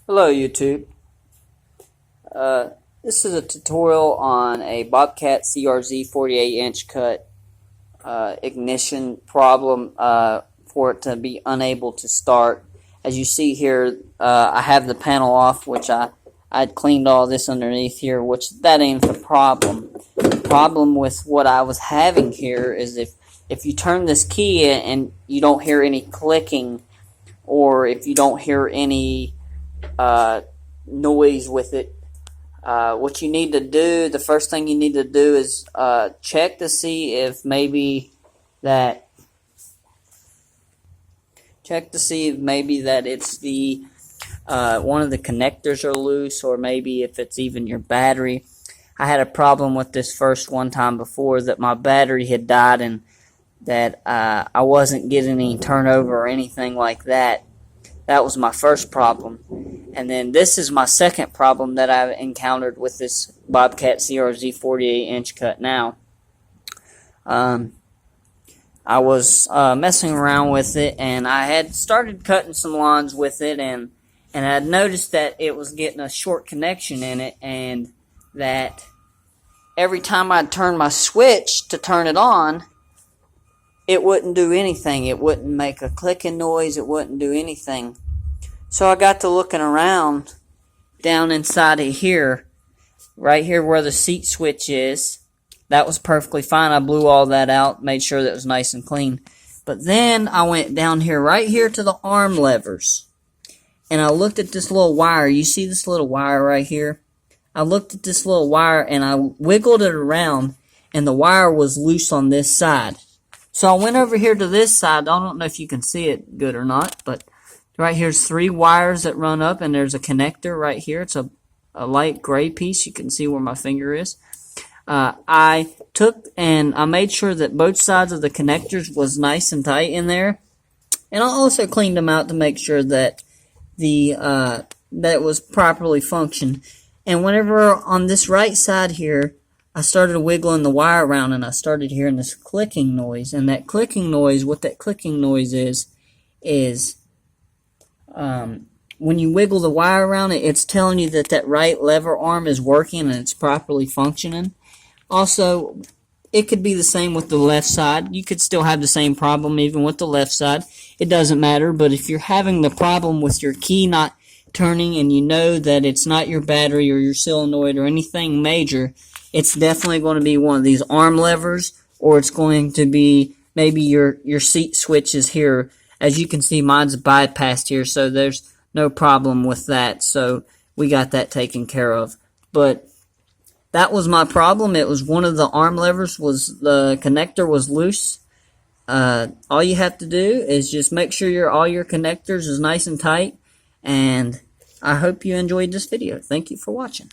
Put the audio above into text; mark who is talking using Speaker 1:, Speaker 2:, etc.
Speaker 1: Hello YouTube. This is a tutorial on a Bobcat CRZ 48-inch cut ignition problem for it to be unable to start. As you see here, I have the panel off, which I'd cleaned all this underneath here, which that ain't the problem. The problem with what I was having here is if you turn this key and you don't hear any clicking, or if you don't hear any noise with it, what you need to do, the first thing you need to do is check to see if maybe that it's the one of the connectors are loose, or maybe if it's even your battery. I had a problem with this one time before, that my battery had died and that I wasn't getting any turnover or anything like that. That was my first problem. And then this is my second problem that I've encountered with this Bobcat CRZ 48-inch cut now. I was messing around with it, and I had started cutting some lawns with it, and I had noticed that it was getting a short connection in it, and that every time I'd turn my switch to turn it on, it wouldn't do anything. It wouldn't make a clicking noise. It wouldn't do anything. So I got to looking around down inside of here, right here where the seat switch is. That was perfectly fine. I blew all that out, made sure that it was nice and clean. But then I went down here, right here to the arm levers, and I looked at this little wire. You see this little wire right here? I looked at this little wire and I wiggled it around, and the wire was loose on this side. So I went over here to this side. I don't know if you can see it good or not, but right here's 3 wires that run up, and there's a connector right here. It's a light gray piece. You can see where my finger is. I took and I made sure that both sides of the connectors was nice and tight in there, and I also cleaned them out to make sure that that it was properly functioned. And whenever on this right side here, I started wiggling the wire around, and I started hearing this clicking noise. And that clicking noise, what that clicking noise is when you wiggle the wire around it, it's telling you that that right lever arm is working and it's properly functioning. Also, it could be the same with the left side. You could still have the same problem even with the left side. It doesn't matter, but if you're having the problem with your key not turning, and you know that it's not your battery or your solenoid or anything major, it's definitely going to be one of these arm levers, or it's going to be maybe your seat switches here. As you can see, mine's bypassed here, so there's no problem with that. So we got that taken care of. But that was my problem. It was one of the arm levers, the connector was loose. All you have to do is just make sure all your connectors is nice and tight. And I hope you enjoyed this video. Thank you for watching.